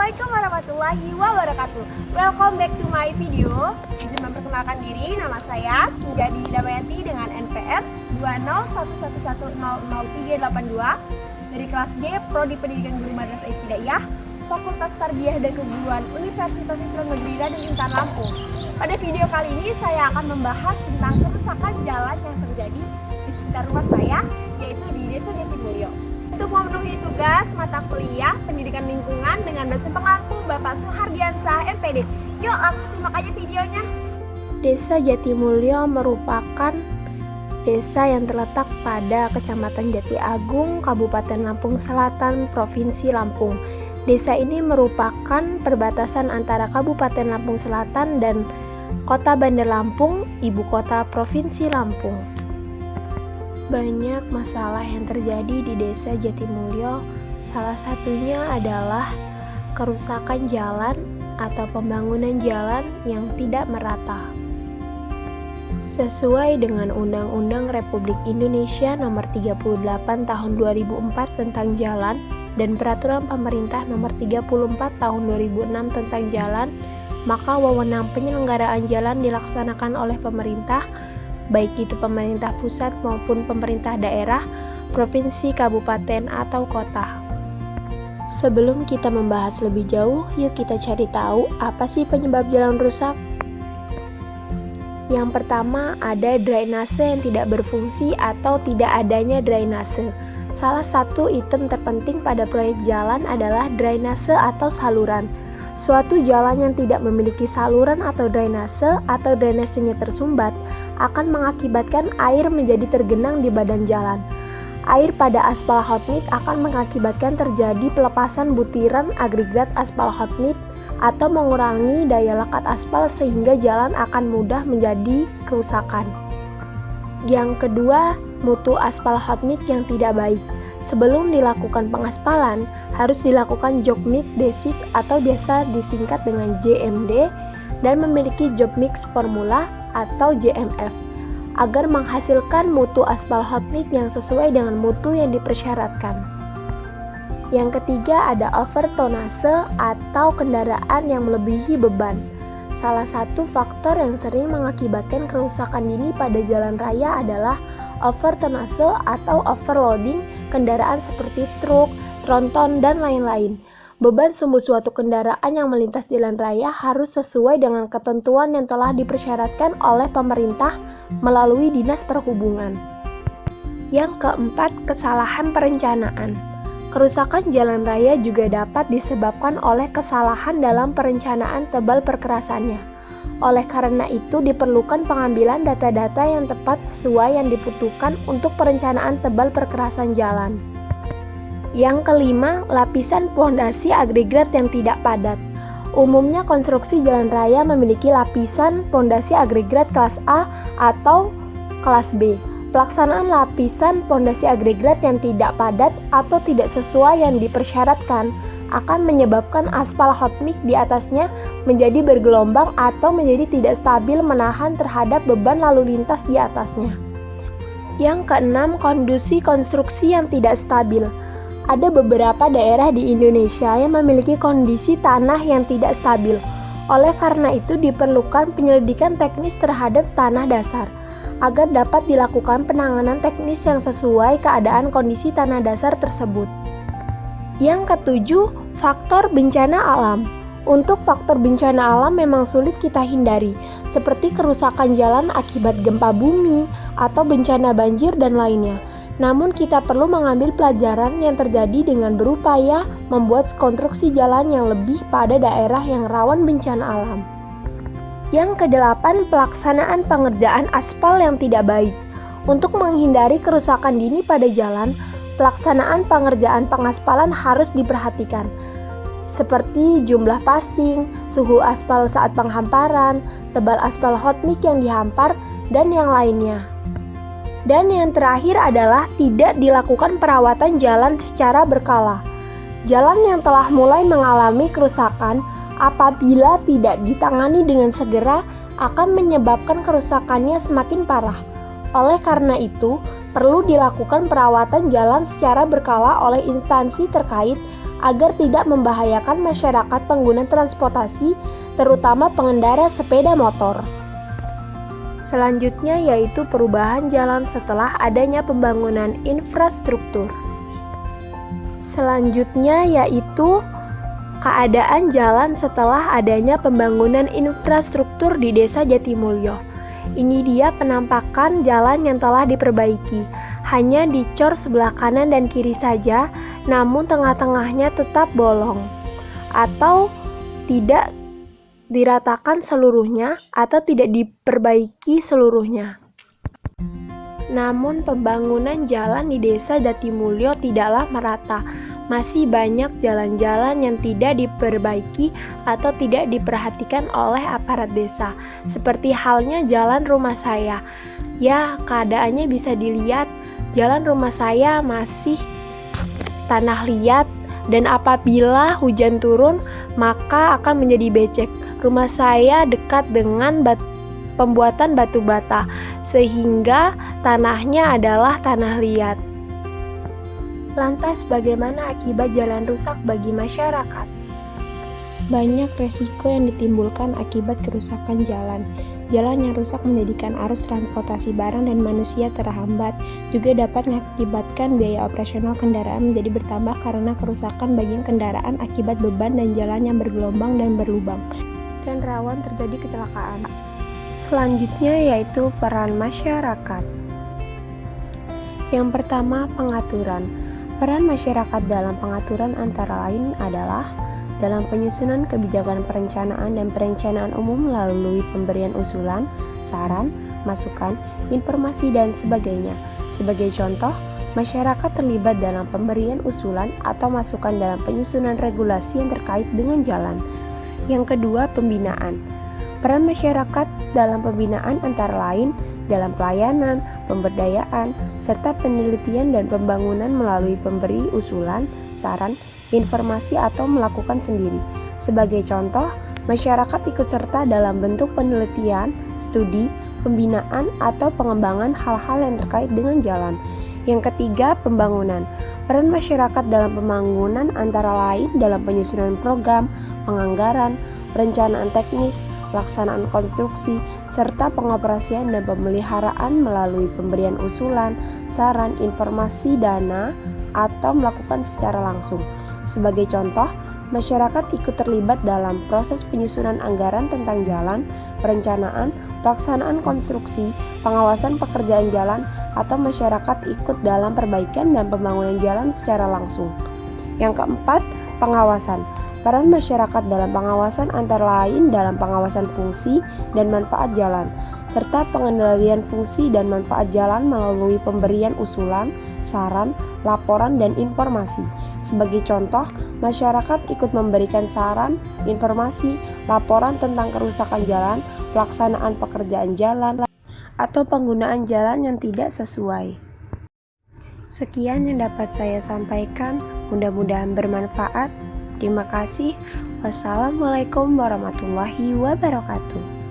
Assalamualaikum warahmatullahi wabarakatuh. Welcome back to my video. Izin memperkenalkan diri, nama saya Sunjadi Damayanti dengan NPM 20111000382 dari kelas D Prodi Pendidikan Guru Madrasah Ibtidaiyah, Fakultas Tarbiyah dan Keguruan Universitas Islam Negeri Raden Intan Lampung. Pada video kali ini saya akan membahas tentang kerusakan jalan yang terjadi di sekitar rumah saya, yaitu di Desa Jatimulyo. Untuk memenuhi tugas mata kuliah Pendidikan Lingkungan dengan dosen pengampu Bapak Suhardiansah MPD. Yuk langsung simak aja videonya. Desa Jatimulyo merupakan desa yang terletak pada Kecamatan Jati Agung, Kabupaten Lampung Selatan, Provinsi Lampung. Desa ini merupakan perbatasan antara Kabupaten Lampung Selatan dan Kota Bandar Lampung, ibu kota Provinsi Lampung. Banyak masalah yang terjadi di Desa Jatimulyo. Salah satunya adalah kerusakan jalan atau pembangunan jalan yang tidak merata. Sesuai dengan Undang-Undang Republik Indonesia Nomor 38 Tahun 2004 tentang Jalan dan Peraturan Pemerintah Nomor 34 Tahun 2006 tentang Jalan, maka wewenang penyelenggaraan jalan dilaksanakan oleh pemerintah, baik itu pemerintah pusat maupun pemerintah daerah, provinsi, kabupaten, atau kota. Sebelum kita membahas lebih jauh, yuk kita cari tahu apa sih penyebab jalan rusak. Yang pertama, ada drainase yang tidak berfungsi atau tidak adanya drainase. Salah satu item terpenting pada proyek jalan adalah drainase atau saluran. Suatu jalan yang tidak memiliki saluran atau drainasenya tersumbat akan mengakibatkan air menjadi tergenang di badan jalan. Air pada aspal hot mix akan mengakibatkan terjadi pelepasan butiran agregat aspal hot mix atau mengurangi daya lekat aspal sehingga jalan akan mudah menjadi kerusakan. Yang kedua, mutu aspal hot mix yang tidak baik. Sebelum dilakukan pengaspalan, harus dilakukan job mix basic atau biasa disingkat dengan JMD dan memiliki job mix formula atau JMF agar menghasilkan mutu aspal hot mix yang sesuai dengan mutu yang dipersyaratkan. Yang ketiga ada overtonase atau kendaraan yang melebihi beban. Salah satu faktor yang sering mengakibatkan kerusakan dini pada jalan raya adalah overtonase atau overloading kendaraan seperti truk, tronton, dan lain-lain. Beban sumbu suatu kendaraan yang melintas jalan raya harus sesuai dengan ketentuan yang telah dipersyaratkan oleh pemerintah melalui Dinas Perhubungan. Yang keempat, kesalahan perencanaan. Kerusakan jalan raya juga dapat disebabkan oleh kesalahan dalam perencanaan tebal perkerasannya. Oleh karena itu diperlukan pengambilan data-data yang tepat sesuai yang dibutuhkan untuk perencanaan tebal perkerasan jalan. Yang kelima, lapisan pondasi agregat yang tidak padat. Umumnya konstruksi jalan raya memiliki lapisan pondasi agregat kelas A atau kelas B. Pelaksanaan lapisan pondasi agregat yang tidak padat atau tidak sesuai yang dipersyaratkan akan menyebabkan aspal hot mix di atasnya menjadi bergelombang atau menjadi tidak stabil menahan terhadap beban lalu lintas di atasnya. Yang keenam, kondisi konstruksi yang tidak stabil. Ada beberapa daerah di Indonesia yang memiliki kondisi tanah yang tidak stabil. Oleh karena itu diperlukan penyelidikan teknis terhadap tanah dasar agar dapat dilakukan penanganan teknis yang sesuai keadaan kondisi tanah dasar tersebut. Yang ketujuh, faktor bencana alam. Untuk faktor bencana alam memang sulit kita hindari, seperti kerusakan jalan akibat gempa bumi atau bencana banjir dan lainnya. Namun kita perlu mengambil pelajaran yang terjadi dengan berupaya membuat konstruksi jalan yang lebih pada daerah yang rawan bencana alam. Yang kedelapan, pelaksanaan pengerjaan aspal yang tidak baik. Untuk menghindari kerusakan dini pada jalan, pelaksanaan pengerjaan pengaspalan harus diperhatikan, seperti jumlah passing, suhu aspal saat penghamparan, tebal aspal hot mix yang dihampar, dan yang lainnya. Dan yang terakhir adalah tidak dilakukan perawatan jalan secara berkala. Jalan yang telah mulai mengalami kerusakan apabila tidak ditangani dengan segera akan menyebabkan kerusakannya semakin parah. Oleh karena itu, perlu dilakukan perawatan jalan secara berkala oleh instansi terkait agar tidak membahayakan masyarakat pengguna transportasi, terutama pengendara sepeda motor. Selanjutnya yaitu perubahan jalan setelah adanya pembangunan infrastruktur. Selanjutnya yaitu keadaan jalan setelah adanya pembangunan infrastruktur di Desa Jatimulyo. Ini dia penampakan jalan yang telah diperbaiki. Hanya dicor sebelah kanan dan kiri saja, namun tengah-tengahnya tetap bolong atau tidak diratakan seluruhnya atau tidak diperbaiki seluruhnya. Namun pembangunan jalan di Desa Jatimulyo tidaklah merata. Masih banyak jalan-jalan yang tidak diperbaiki atau tidak diperhatikan oleh aparat desa. Seperti halnya jalan rumah saya. Ya, keadaannya bisa dilihat, jalan rumah saya masih tanah liat dan apabila hujan turun maka akan menjadi becek. Rumah saya dekat dengan pembuatan batu bata sehingga tanahnya adalah tanah liat. Lantas bagaimana akibat jalan rusak bagi masyarakat? Banyak resiko yang ditimbulkan akibat kerusakan jalan. Jalan yang rusak menjadikan arus transportasi barang dan manusia terhambat. Juga dapat mengakibatkan biaya operasional kendaraan menjadi bertambah karena kerusakan bagian kendaraan akibat beban dan jalan yang bergelombang dan berlubang, dan rawan terjadi kecelakaan. Selanjutnya yaitu peran masyarakat. Yang pertama, pengaturan. Peran masyarakat dalam pengaturan antara lain adalah dalam penyusunan kebijakan perencanaan dan perencanaan umum melalui pemberian usulan, saran, masukan, informasi, dan sebagainya. Sebagai contoh, masyarakat terlibat dalam pemberian usulan atau masukan dalam penyusunan regulasi yang terkait dengan jalan. Yang kedua, pembinaan. Peran masyarakat dalam pembinaan antara lain dalam pelayanan, pemberdayaan, serta penelitian dan pembangunan melalui pemberi usulan, saran, informasi atau melakukan sendiri. Sebagai contoh, masyarakat ikut serta dalam bentuk penelitian, studi, pembinaan, atau pengembangan hal-hal yang terkait dengan jalan. Yang ketiga, pembangunan. Peran masyarakat dalam pembangunan antara lain dalam penyusunan program, penganggaran, perencanaan teknis, pelaksanaan konstruksi, serta pengoperasian dan pemeliharaan melalui pemberian usulan, saran, informasi, dana, atau melakukan secara langsung. Sebagai contoh, masyarakat ikut terlibat dalam proses penyusunan anggaran tentang jalan, perencanaan, pelaksanaan konstruksi, pengawasan pekerjaan jalan, atau masyarakat ikut dalam perbaikan dan pembangunan jalan secara langsung. Yang keempat, pengawasan. Peran masyarakat dalam pengawasan antara lain dalam pengawasan fungsi dan manfaat jalan, serta pengendalian fungsi dan manfaat jalan melalui pemberian usulan, saran, laporan, dan informasi. Sebagai contoh, masyarakat ikut memberikan saran, informasi, laporan tentang kerusakan jalan, pelaksanaan pekerjaan jalan, atau penggunaan jalan yang tidak sesuai. Sekian yang dapat saya sampaikan, mudah-mudahan bermanfaat. Terima kasih. Wassalamualaikum warahmatullahi wabarakatuh.